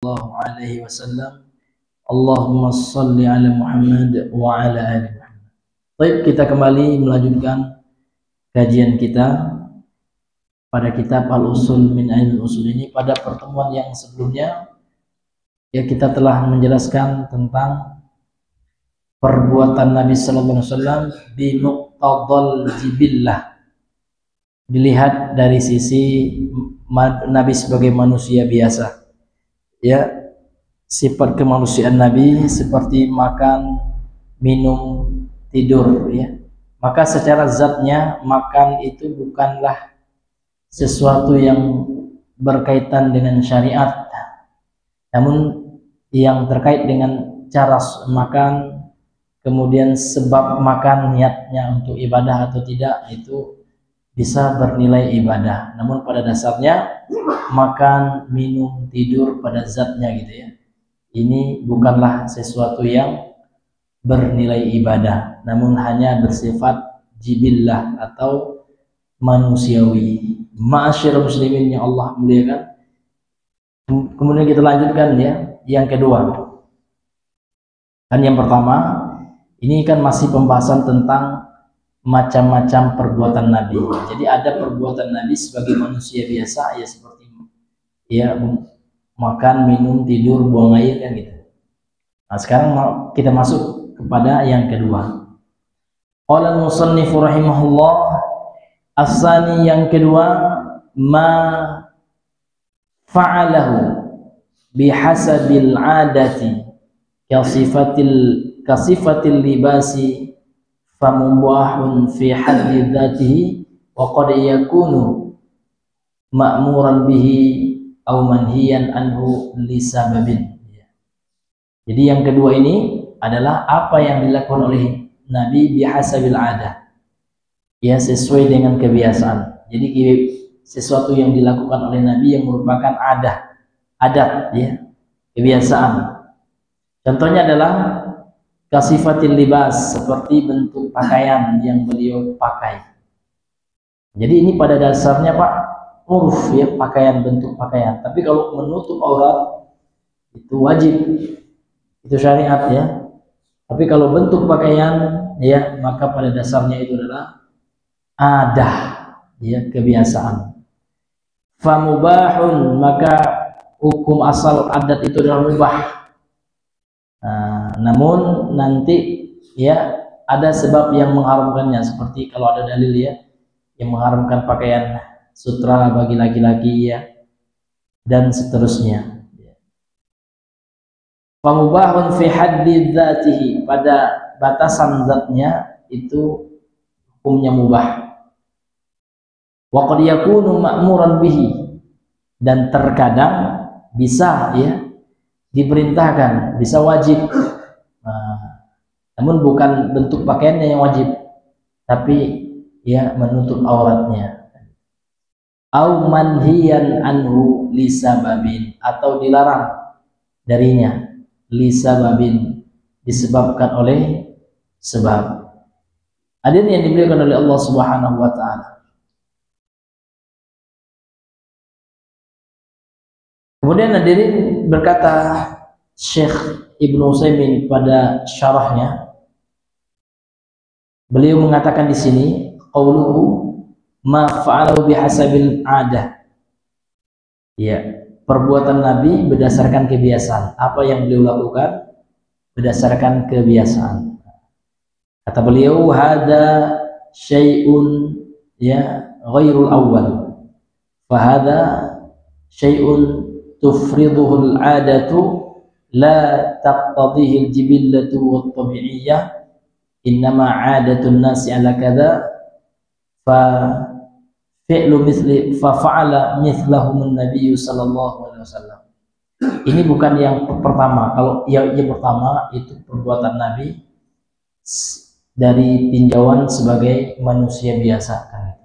Sallallahu alaihi wasallam. Allahumma salli ala Muhammad wa ala ali Muhammad. Baik, kita kembali melanjutkan kajian kita pada kitab Al-Usul min Ilmi Usul ini. Pada pertemuan yang sebelumnya ya kita telah menjelaskan tentang perbuatan Nabi sallallahu alaihi wasallam bi muqtadal jibillah, dilihat dari sisi Nabi sebagai manusia biasa. Ya, sifat kemanusiaan Nabi seperti makan, minum, tidur, ya. Maka secara zatnya makan itu bukanlah sesuatu yang berkaitan dengan syariat, namun yang terkait dengan cara makan, kemudian sebab makan, niatnya untuk ibadah atau tidak, itu bisa bernilai ibadah. Namun pada dasarnya makan, minum, tidur pada zatnya gitu ya, ini bukanlah sesuatu yang bernilai ibadah, namun hanya bersifat jibillah atau manusiawi. Ma'asyiral muslimin yang Allah muliakan. Kemudian kita lanjutkan ya, yang kedua. Kan yang pertama ini kan masih pembahasan tentang macam-macam perbuatan Nabi. Jadi ada perbuatan Nabi sebagai manusia biasa, ya seperti ya makan, minum, tidur, buang air, kan gitu. Nah, sekarang kita masuk kepada yang kedua. Qala al-musannifu rahimahullah, as-sani, yang kedua, ma fa'alahu bihasabil adati kasifatil libasi famubahun fi haddi dzatihi wa qad yakunu ma'muran bihi aw manhiyan anhu li sababin. Jadi yang kedua ini adalah apa yang dilakukan oleh Nabi bihasabil adah, ya sesuai dengan kebiasaan. Jadi sesuatu yang dilakukan oleh Nabi yang merupakan adat ya, kebiasaan. Contohnya adalah kasifatil libas, seperti bentuk pakaian yang beliau pakai. Jadi ini pada dasarnya Pak, uruf ya, pakaian, bentuk pakaian. Tapi kalau menutup aurat itu wajib, itu syariat ya. Tapi kalau bentuk pakaian ya, maka pada dasarnya itu adalah adah ya, kebiasaan. Famubahun, maka hukum asal adat itu adalah mubah. Nah, namun nanti ya ada sebab yang mengharamkannya, seperti kalau ada dalil ya yang mengharamkan pakaian sutra bagi laki-laki ya, dan seterusnya. Famubahun fi haddi dzatihi, pada batasan zatnya itu hukumnya mubah. Wa qad yakunu ma'muran bihi, dan terkadang bisa ya diperintahkan, bisa wajib. Nah, namun bukan bentuk pakaiannya yang wajib, tapi ya menutup auratnya. Au manhiyan anhu lisababin, atau dilarang darinya lisababin, disebabkan oleh sebab. Hadirin yang dimuliakan oleh Allah Subhanahu wa taala. Kemudian hadirin, berkata Syekh Ibnu Utsaimin pada syarahnya, beliau mengatakan di sini qauluhu ma fa'alu bihasabil adah. Ya, perbuatan Nabi berdasarkan kebiasaan. Apa yang beliau lakukan berdasarkan kebiasaan. Kata beliau, hada syai'un ya ghairul awwal. Fa hada syai'un tufriduhu al-'adatu la taqtadihi al-jibillatu wat-tabi'iyyah, innama 'adatun nasi 'ala kadza fa fi'lu mithli fa fa'ala mithlahum an-nabiy sallallahu alaihi wasallam. Ini bukan yang pertama. Kalau yang pertama itu perbuatan Nabi dari tinjauan sebagai manusia biasa kan.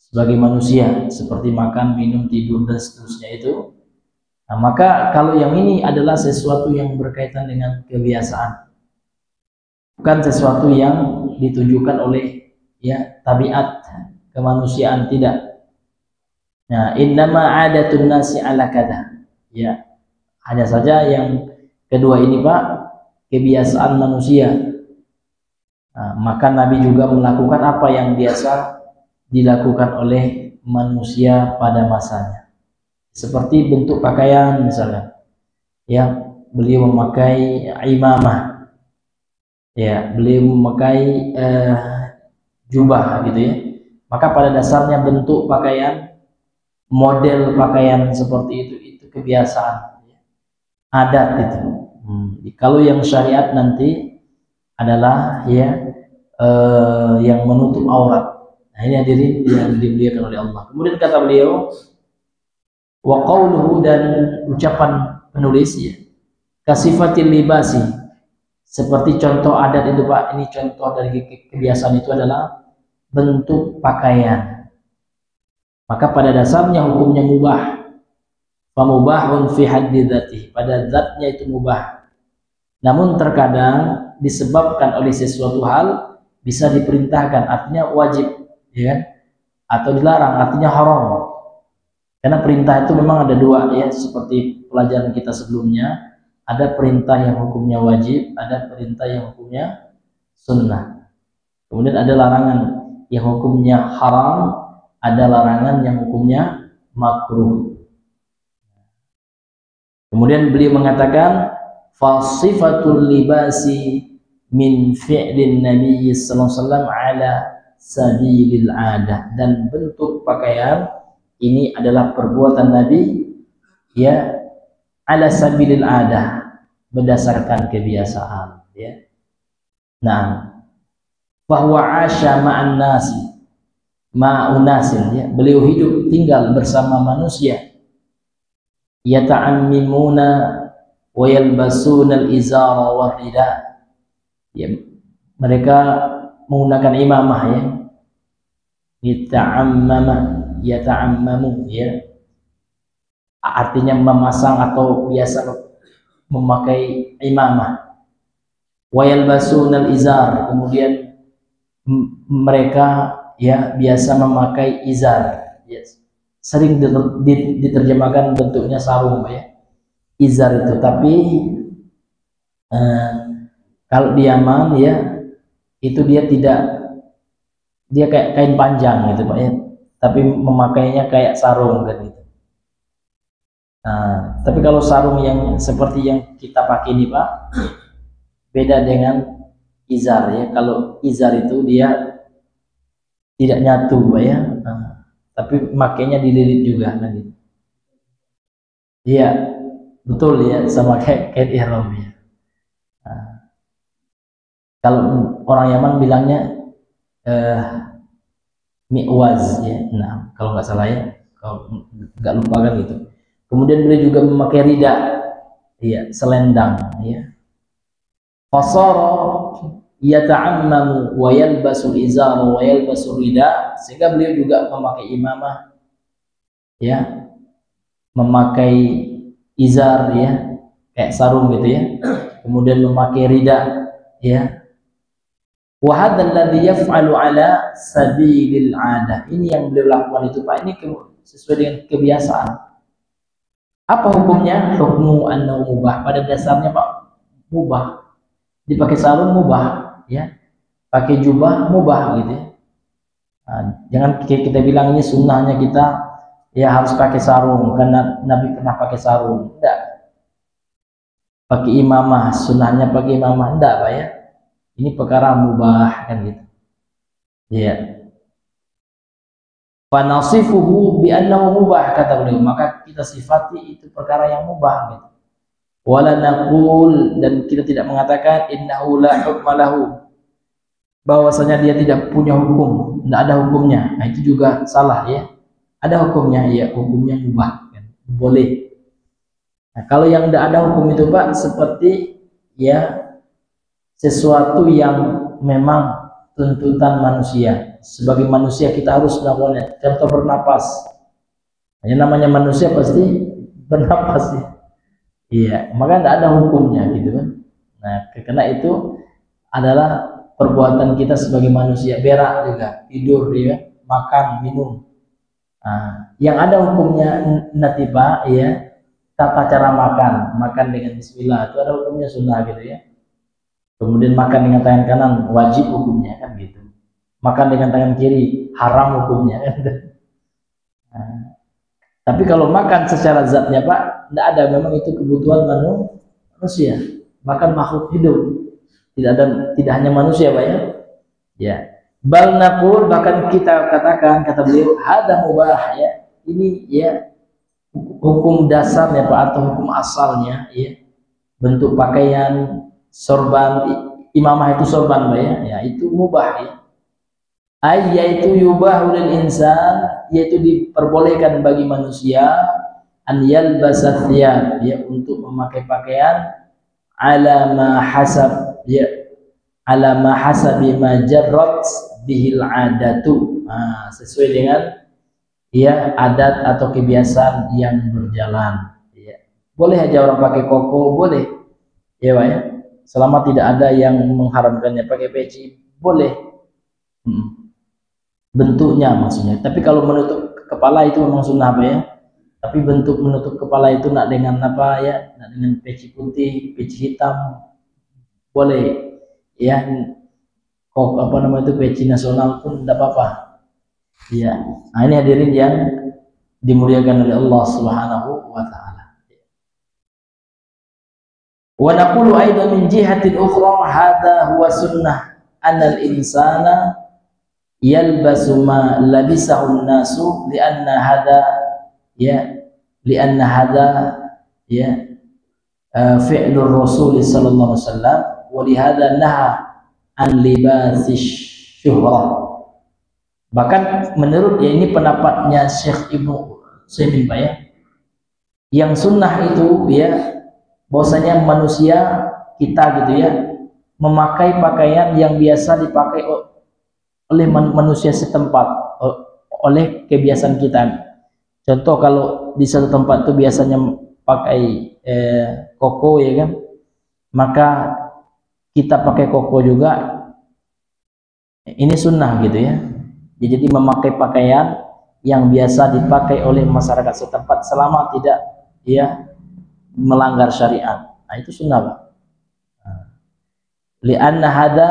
Sebagai manusia, seperti makan, minum, tidur dan seterusnya itu. Nah, maka kalau yang ini adalah sesuatu yang berkaitan dengan kebiasaan, bukan sesuatu yang ditujukan oleh ya tabiat kemanusiaan, tidak. Nah, innama 'adatun nasi 'ala kadza. Ya, Hanya saja yang kedua ini Pak, kebiasaan manusia. Nah, maka Nabi juga melakukan apa yang biasa dilakukan oleh manusia pada masanya. Seperti bentuk pakaian misalnya. Ya, beliau memakai imamah. Ya, beliau memakai jubah gitu ya. Maka pada dasarnya bentuk pakaian, model pakaian seperti itu kebiasaan, adat itu. Kalau yang syariat nanti adalah ya yang menutup aurat. Nah, ini hadirin yang dimuliakan oleh Allah. Kemudian kata beliau, wa qauluhu, dan ucapan penulis ya, kasifatil libasi, seperti contoh adat itu Pak. Ini contoh dari kebiasaan itu adalah bentuk pakaian. Maka pada dasarnya hukumnya mubah. Famubahun fi haddi dzatihi, pada zatnya itu mubah. Namun terkadang disebabkan oleh sesuatu hal bisa diperintahkan, artinya wajib, ya kan? Atau dilarang, artinya haram. Karena perintah itu memang ada dua ya, seperti pelajaran kita sebelumnya, ada perintah yang hukumnya wajib, ada perintah yang hukumnya sunnah. Kemudian ada larangan yang hukumnya haram, ada larangan yang hukumnya makruh. Kemudian beliau mengatakan, fasifatul libasi min fi'lin Nabi sallallahu alaihi wasallam ala sabilil adah, dan bentuk pakaian ini adalah perbuatan Nabi ya ala sabilil adah, berdasarkan kebiasaan ya. Nah, bahwa asya ma'an nasi ma'unasin ya, beliau hidup tinggal bersama manusia, yata'ammimuna wa yalbasuna al-izara wa rida ya, mereka menggunakan imamah ya, yata'ammamu ya, artinya memasang atau biasa memakai imamah. Wa yalbasuna al-izar, kemudian mereka ya biasa memakai izar, yes. Sering diterjemahkan bentuknya sarung ya, izar itu. Tapi kalau di Yaman ya, itu dia kayak kain panjang gitu Pak ya, tapi memakainya kayak sarung kan gitu. Nah, tapi kalau sarung yang seperti yang kita pakai ini Pak, beda dengan izar ya. Kalau izar itu dia tidak nyatu Pak ya, tapi makainya dililit juga kan gitu. Iya, betul ya, sama kayak ihram ya. Kalau orang Yaman bilangnya mi'waz ya. Nah, kalau nggak salah ya, kalau nggak lupa kan gitu. Kemudian beliau juga memakai rida, ya, selendang ya. Fasara yata'ammamu wa yalbasul izara wa yalbasul rida, sehingga beliau juga memakai imamah ya, memakai izar ya, kayak sarung gitu ya, kemudian memakai rida ya. Wa hadzal ladzi yaf'alu ala sabilil 'adah, ini yang beliau lakukan itu Pak, ini sesuai dengan kebiasaan. Apa hukumnya? Hukmu annahu mubah, pada dasarnya Pak mubah. Dipakai sarung mubah ya, pakai jubah mubah gitu ya. Nah, jangan kita bilang ini sunnahnya kita ya harus pakai sarung karena Nabi pernah pakai sarung. Enggak. Pakai imamah, sunnahnya pakai imamah, enggak Pak ya. Ini perkara mubah kan gitu. Ya. Fanasifuhu bi annahu mubah, kata beliau, maka kita sifati itu perkara yang mubah gitu. Wala naqul, dan kita tidak mengatakan innahu la hukma lahu, bahwasanya dia tidak punya hukum, tidak ada hukumnya. Nah, itu juga salah ya. Ada hukumnya ya, hukumnya mubah kan? Boleh. Nah, kalau yang tidak ada hukum itu Pak, seperti ya sesuatu yang memang tuntutan manusia. Sebagai manusia kita harus melakukannya. Contoh bernapas. Yang namanya manusia pasti bernapas ya. Iya, maka tidak ada hukumnya gitu kan. Nah, karena itu adalah perbuatan kita sebagai manusia. Berak juga, tidur ya, makan, minum. Nah, yang ada hukumnya nanti Pak ya, tata cara makan dengan bismillah itu ada hukumnya sunnah gitu ya. Kemudian makan dengan tangan kanan wajib hukumnya kan gitu. Makan dengan tangan kiri haram hukumnya kan. Nah, tapi kalau makan secara zatnya Pak, tidak ada, memang itu kebutuhan manusia. Makan makhluk hidup. Tidak hanya manusia Pak ya. Ya. Bal naqul, bahkan kita katakan, kata beliau, hada mubah ya. Ini ya hukum dasarnya Pak, atau hukum asalnya ya. Bentuk pakaian, sorban, imamah itu sorban Pak ya. Ya, itu mubah ya. Yaitu yubahu lil insan, yaitu diperbolehkan bagi manusia an yalbasa thiyab ya, untuk memakai pakaian ala ma hasab ya, ala ma hasabi ma jarrat bihil adatu, sesuai dengan ya adat atau kebiasaan yang berjalan ya. Boleh aja orang pakai koko, boleh ya Pak ya, selama tidak ada yang mengharamkannya. Pakai peci boleh, bentuknya maksudnya. Tapi kalau menutup kepala itu memang sunnah Pak ya. Tapi bentuk menutup kepala itu nak dengan apa ya, nak dengan peci putih, peci hitam boleh ya. Kok apa namanya itu, peci nasional pun tidak apa-apa ya. Nah, ini hadirin yang dimuliakan oleh Allah Subhanahu wa taala. Wa naqulu aidan min jihatin ukhra hadha huwa sunnah anal insana yalbasu ma labisahu nasu lianna hada ya, lianna hada ya fi'lur rasul sallallahu alaihi wasallam wa lihada naha an libasi syuhrah. Bahkan menurut ya, ini pendapatnya Syekh Ibnu Utsaimin Pak ya, yang sunnah itu ya bahwasanya manusia kita gitu ya memakai pakaian yang biasa dipakai oleh manusia setempat, oleh kebiasaan kita. Contoh kalau di satu tempat itu biasanya pakai koko ya kan, maka kita pakai koko juga, ini sunnah gitu ya. Jadi memakai pakaian yang biasa dipakai oleh masyarakat setempat selama tidak ya melanggar syariat. Nah, itu sunnah Pak. Li'anna hada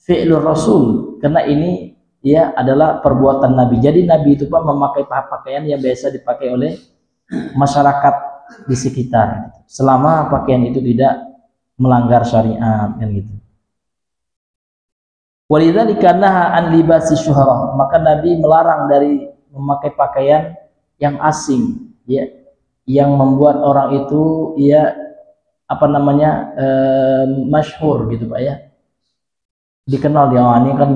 fi'lur rasul, karena ini ya adalah perbuatan Nabi. Jadi Nabi itu Pak memakai pakaian yang biasa dipakai oleh masyarakat di sekitar, selama pakaian itu tidak melanggar syariat kan gitu. Walidzalika naha an libasi syuhara, maka Nabi melarang dari memakai pakaian yang asing ya, yang membuat orang itu ya apa namanya masyhur gitu Pak ya, dikenal dia, ini kan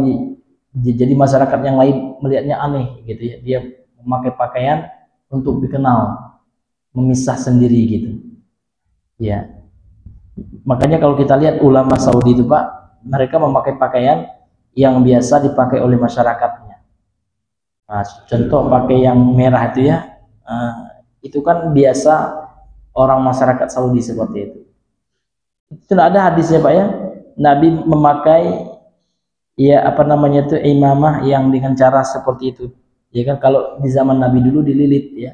jadi masyarakat yang lain melihatnya aneh gitu ya, dia memakai pakaian untuk dikenal, memisah sendiri gitu ya. Makanya kalau kita lihat ulama Saudi itu Pak, mereka memakai pakaian yang biasa dipakai oleh masyarakatnya. Nah, contoh pakai yang merah itu ya, itu kan biasa orang masyarakat Saudi seperti itu. Itu ada hadisnya Pak ya, Nabi memakai ya apa namanya itu imamah yang dengan cara seperti itu ya kan. Kalau di zaman Nabi dulu dililit ya,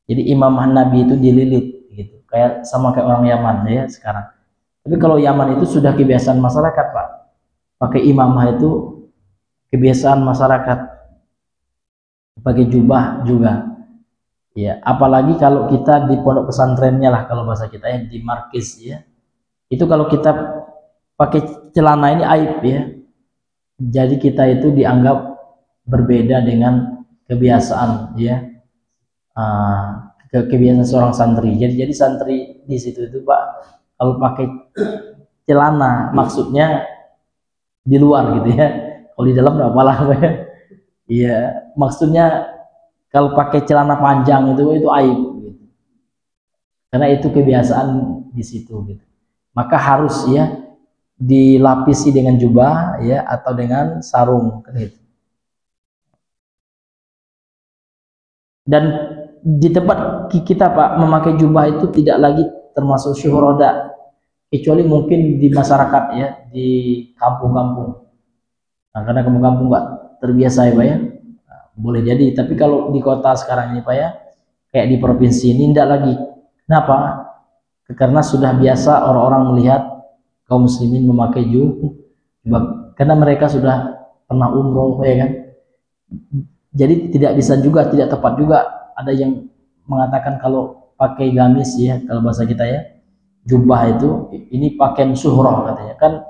jadi imamah Nabi itu dililit gitu, kayak sama kayak orang Yaman ya sekarang. Tapi kalau Yaman itu sudah kebiasaan masyarakat Pak, pakai imamah itu kebiasaan masyarakat, pakai jubah juga ya. Apalagi kalau kita di pondok pesantrennya lah, kalau bahasa kita ya di markis ya, itu kalau kita pakai celana ini aib ya. Jadi kita itu dianggap berbeda dengan kebiasaan ya, kebiasaan seorang santri. Jadi santri di situ itu Pak, kalau pakai celana maksudnya di luar gitu ya, kalau di dalam nggak apa-apa Pak ya. Iya, maksudnya kalau pakai celana panjang itu aib gitu. Karena itu kebiasaan di situ gitu. Maka harus ya dilapisi dengan jubah ya, atau dengan sarung gitu. Dan di tempat kita Pak, memakai jubah itu tidak lagi termasuk syuhroda, kecuali mungkin di masyarakat ya, di kampung-kampung. Nah, karena kampung-kampung nggak terbiasa ya Pak ya, nah, boleh jadi. Tapi kalau di kota sekarang ini Pak ya, kayak di provinsi ini tidak lagi Kenapa? Karena sudah biasa orang-orang melihat kaum muslimin memakai jubah, karena mereka sudah pernah umroh, ya kan. Jadi tidak bisa juga, tidak tepat juga. Ada yang mengatakan kalau pakai gamis, ya, kalau bahasa kita ya, jubah itu ini pakaian syuhrah katanya. Kan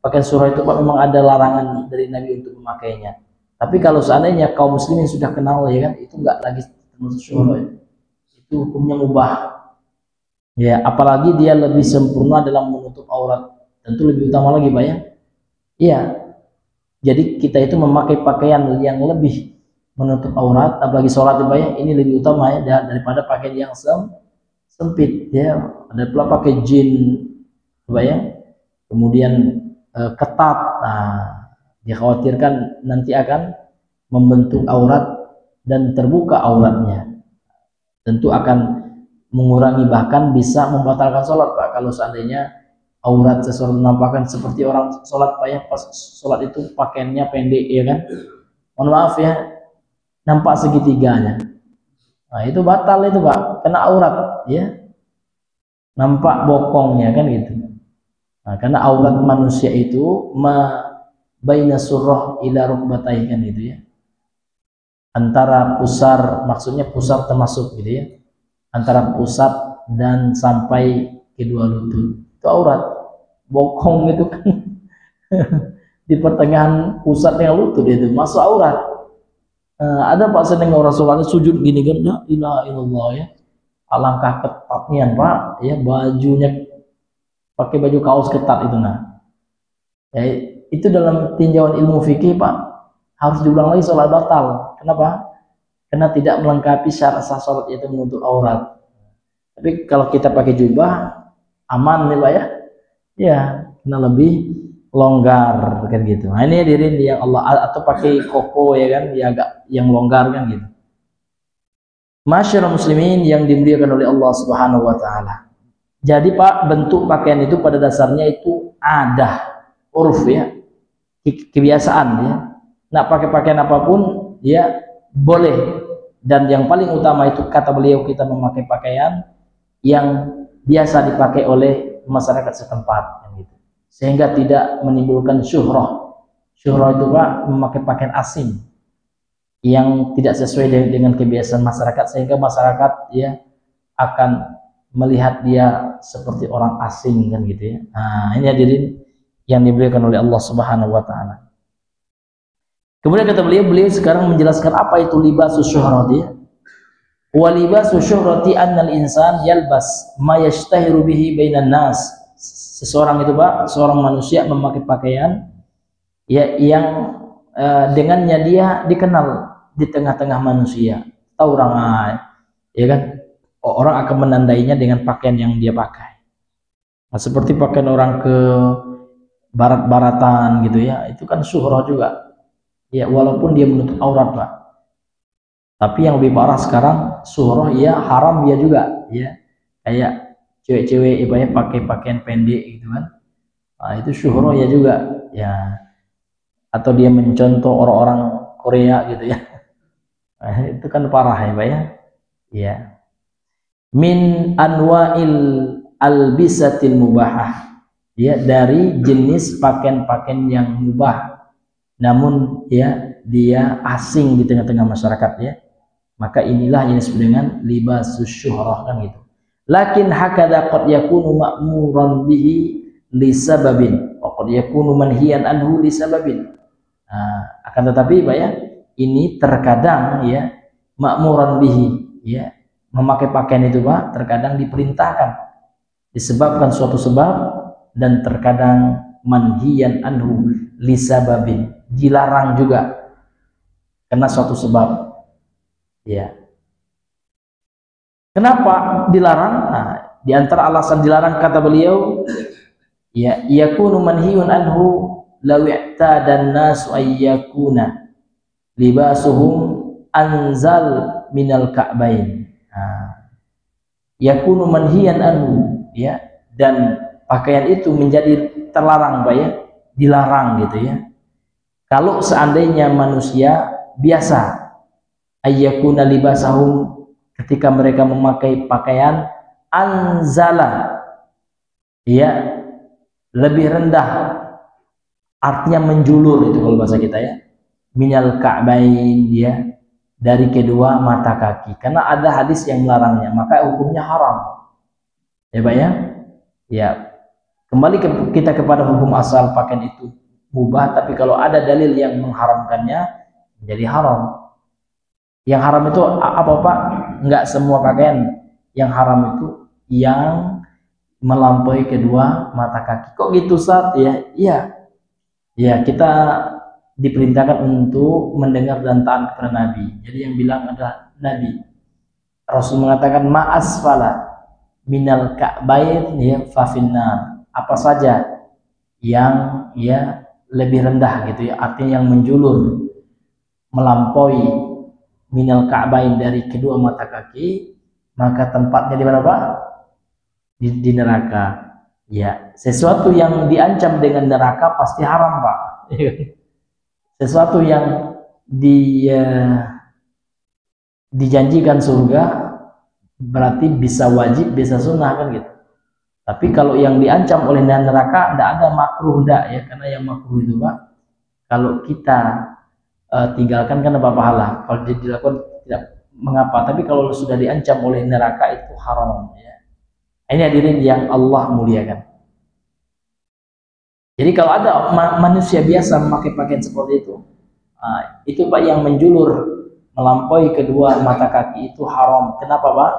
pakaian syuhrah itu memang ada larangan dari Nabi untuk memakainya. Tapi kalau seandainya kaum muslimin sudah kenal, ya kan, itu enggak lagi termasuk syuhrah, itu hukumnya mubah. Ya, apalagi dia lebih sempurna dalam menutup aurat, tentu lebih utama lagi, Pak ya. Iya. Jadi kita itu memakai pakaian yang lebih menutup aurat, apalagi sholat, Pak ya, ini lebih utama ya daripada pakaian yang sempit ya. Ada pula pakai jin, Pak ya. Kemudian ketat. Nah, dikhawatirkan nanti akan membentuk aurat dan terbuka auratnya. Tentu akan mengurangi, bahkan bisa membatalkan sholat, Pak, kalau seandainya aurat seseorang menampakkan seperti orang sholat, Pak ya, pas sholat itu pakaiannya pendek, ya kan, mohon maaf ya, nampak segitiganya. Nah, itu batal itu, Pak, kena aurat ya, nampak bokongnya kan gitu. Nah, karena aurat manusia itu baina surrah ila rukbatayhi kan gitu ya, antara pusar, maksudnya pusar termasuk gitu ya, antara pusat dan sampai kedua lutut itu aurat. Bokong itu kan di pertengahan pusat dengan lutut itu masuk aurat. Ada Pak sedang orang sholatnya sujud gini kan, la ilaha illallah ya, alangkah ketatnya Pak ya, bajunya pakai baju kaos ketat itu. Nah ya, itu dalam tinjauan ilmu fikih, Pak, harus diulang lagi, sholat batal. Kenapa? Karena tidak melengkapi syarat sah sholat, yaitu menutup aurat. Tapi kalau kita pakai jubah aman nih, Pak ya. Ya, karena lebih longgar kan gitu. Nah, ini hadirin yang Allah, atau pakai koko ya kan, ya agak yang longgar kan gitu. Masyarakat muslimin yang dimuliakan oleh Allah Subhanahu wa taala. Jadi Pak, bentuk pakaian itu pada dasarnya itu ada uruf ya, kebiasaan ya. Nak pakai pakaian apapun ya boleh, dan yang paling utama itu kata beliau, kita memakai pakaian yang biasa dipakai oleh masyarakat setempat gitu, sehingga tidak menimbulkan syuhrah. Syuhrah itu Pak, memakai pakaian asing yang tidak sesuai dengan kebiasaan masyarakat, sehingga masyarakat ya akan melihat dia seperti orang asing kan gitu ya. Nah, ini hadirin yang diberikan oleh Allah Subhanahu wa taala. Kemudian kata beliau sekarang menjelaskan apa itu libasus syuhrati. Wa libasus syuhrati annal insan yalbas ma yashtahiru bihi bainan nas. Seseorang itu Pak, seorang manusia memakai pakaian ya yang dengannya dia dikenal di tengah-tengah manusia. Tahu orang ya kan, orang akan menandainya dengan pakaian yang dia pakai. Nah, seperti pakaian orang ke barat-baratan gitu ya, itu kan syuhrah juga. Ya, walaupun dia menutup aurat, Pak. Tapi yang lebih parah sekarang syuhrah ya haram ya juga ya. Kayak cewek-cewek ya pakai pakaian pendek gitu kan. Nah, itu syuhrah ya juga ya. Atau dia mencontoh orang-orang Korea gitu ya. Nah, itu kan parah ya, Pak ya. Ya. Min anwa'il albisatil mubahah. Ya, dari jenis pakaian-pakaian yang mubah, namun ya dia asing di tengah-tengah masyarakat ya, maka inilah yang disebut dengan libasus syuhrah kan gitu. Lakin hakadha qad yakunu ma'muran bihi li sababin wa qad yakunu manhiyan anhu li sababin. Nah, akan tetapi Pak ya, ini terkadang ya ma'muran bihi ya, memakai pakaian itu Pak terkadang diperintahkan disebabkan suatu sebab, dan terkadang manhiyan anhu li sababin, dilarang juga karena suatu sebab ya. Kenapa dilarang? Nah, di antara alasan dilarang kata beliau ya, yakunu manhiyun anhu law i'tadan nas ayyakuna libasuhum anzal minal ka'bain. Nah, yakunu manhiyan anhu ya, dan pakaian itu menjadi terlarang Pak ya, dilarang gitu ya. Kalau seandainya manusia biasa ayyakuna libasahum, ketika mereka memakai pakaian anzala, ya, lebih rendah, artinya menjulur itu kalau bahasa kita ya, minal ka'bain, ya, dari kedua mata kaki. Karena ada hadis yang melarangnya, maka hukumnya haram. Ya Pak ya? Ya, kembali kita kepada hukum asal, pakaian itu mubah, tapi kalau ada dalil yang mengharamkannya menjadi haram. Yang haram itu apa Pak? Enggak semua pakaian. Yang haram itu yang melampaui kedua mata kaki. Kok gitu Ustaz? Ya, iya. Ya, kita diperintahkan untuk mendengar dan taat kepada Nabi. Jadi yang bilang adalah Nabi. Rasul mengatakan ma'asfala minal ka'bain ya fafinnar. Apa saja yang ya lebih rendah gitu ya, artinya yang menjulur melampaui minal ka'bain dari kedua mata kaki, maka tempatnya di mana Pak? Di neraka. Ya, sesuatu yang diancam dengan neraka pasti haram Pak. Sesuatu yang dijanjikan surga berarti bisa wajib, bisa sunnah kan gitu. Tapi kalau yang diancam oleh neraka tidak ada makruh, enggak ya, karena yang makruh itu Pak, kalau kita tinggalkan kan apa pahala, kalau dilakukan tidak mengapa, tapi kalau sudah diancam oleh neraka itu haram ya. Ini hadirin yang Allah muliakan. Jadi kalau ada manusia biasa memakai pakaian seperti itu Pak, yang menjulur melampaui kedua mata kaki itu haram. Kenapa Pak?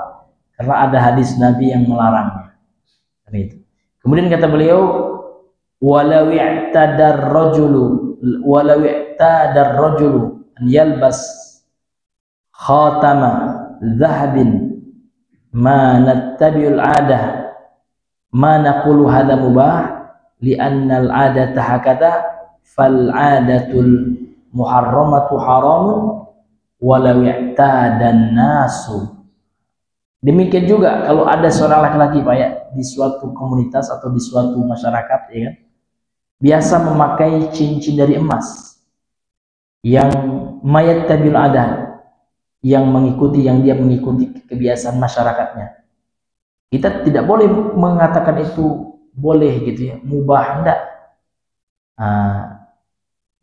Karena ada hadis Nabi yang melarangnya. Itu. Kemudian kata beliau, walau i'tadar rajulu an yalbas khatama dhahabin ma nattabi'ul adah ma naqulu hadha mubah li'anna al-'adata hakata fal 'adatul muharramatu haramun walau i'tadan nasu. Demikian juga kalau ada seorang laki-laki Pak ya, di suatu komunitas atau di suatu masyarakat ya kan, biasa memakai cincin dari emas yang mayat tabil ada, yang dia mengikuti kebiasaan masyarakatnya. Kita tidak boleh mengatakan itu boleh gitu ya, mubah, enggak.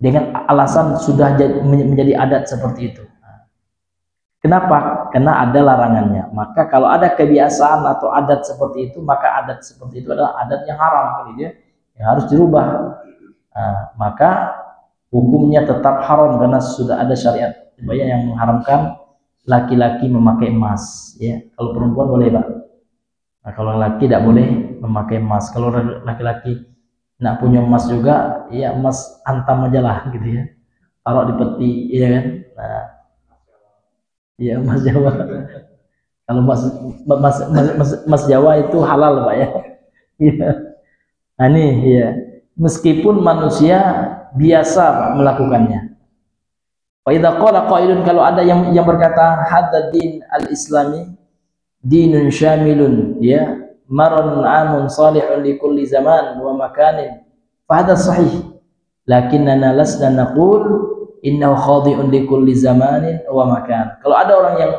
Dengan alasan sudah menjadi adat seperti itu. Kenapa? Karena ada larangannya. Maka kalau ada kebiasaan atau adat seperti itu, maka adat seperti itu adalah adat yang haram, gitu ya, yang harus dirubah. Maka hukumnya tetap haram karena sudah ada syariat yang mengharamkan laki-laki memakai emas. Ya, kalau perempuan boleh Pak. Nah, kalau laki tidak boleh memakai emas. Kalau laki-laki nak punya emas juga, ya emas antam aja lah, gitu ya. Taruh di peti, ya kan. Nah, ya emas Jawa. Kalau emas Jawa itu halal Pak ya. Iya. Nah ini ya, meskipun manusia biasa Pak melakukannya. Wa idza qala qailun, kalau ada yang berkata hadza din al-islami dinun syamilun ya marun amun salihun li kulli zaman wa makanin fa hadza sahih lakinnana lasna naqul innahu khadi'un li kulli zamanin wa makan. Kalau ada orang yang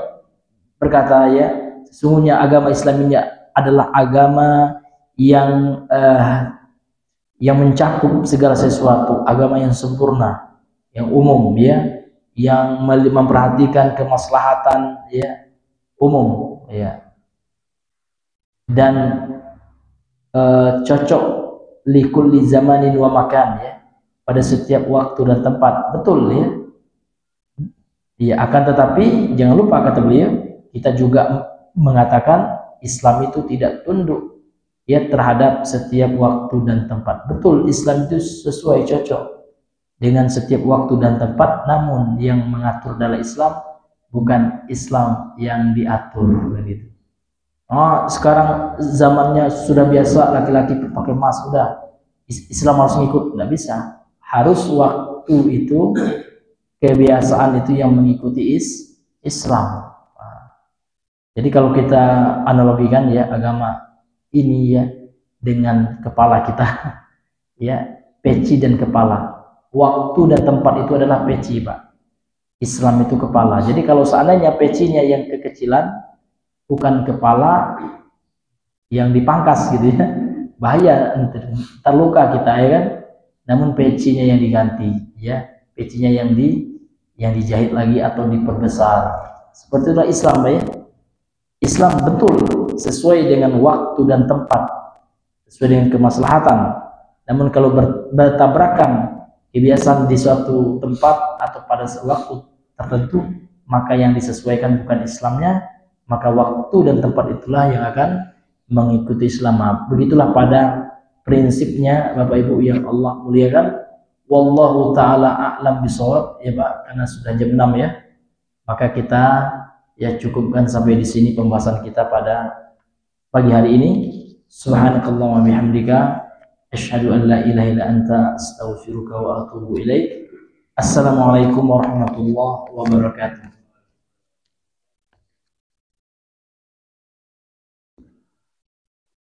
berkata ya, sesungguhnya agama Islam ini adalah agama yang mencakup segala sesuatu, agama yang sempurna, yang umum ya, yang memperhatikan kemaslahatan ya umum ya, dan cocok li kulli zamanin wa makan ya, pada setiap waktu dan tempat. Betul ya. Ya, akan tetapi jangan lupa kata beliau, kita juga mengatakan Islam itu tidak tunduk ya terhadap setiap waktu dan tempat. Betul, Islam itu sesuai cocok dengan setiap waktu dan tempat, namun yang mengatur dalam Islam bukan Islam yang diatur begitu. Sekarang zamannya sudah biasa laki-laki pakai emas, sudah Islam harus ngikut, tidak bisa. Harus waktu itu, kebiasaan itu yang mengikuti Islam. Jadi kalau kita analogikan ya agama ini ya dengan kepala kita ya, peci dan kepala. Waktu dan tempat itu adalah peci Pak. Islam itu kepala. Jadi kalau seandainya pecinya yang kekecilan bukan kepala, yang dipangkas gitu ya, bahaya, terluka kita ya kan. Namun pecinya yang diganti ya, pecinya yang dijahit lagi atau diperbesar. Seperti itulah Islam ya. Islam betul sesuai dengan waktu dan tempat, sesuai dengan kemaslahatan. Namun kalau bertabrakan kebiasaan di suatu tempat atau pada waktu tertentu, maka yang disesuaikan bukan Islamnya, maka waktu dan tempat itulah yang akan mengikuti Islam. Begitulah pada prinsipnya Bapak Ibu yang Allah muliakan. Wallahu taala a'lam bishawab ya Pak, karena sudah jam 6 ya. Maka kita ya cukupkan sampai di sini pembahasan kita pada pagi hari ini. Subhanakallahumma wa bihamdika asyhadu an la ilaha illa anta astaghfiruka wa atubu ilaik. Assalamualaikum warahmatullahi wabarakatuh.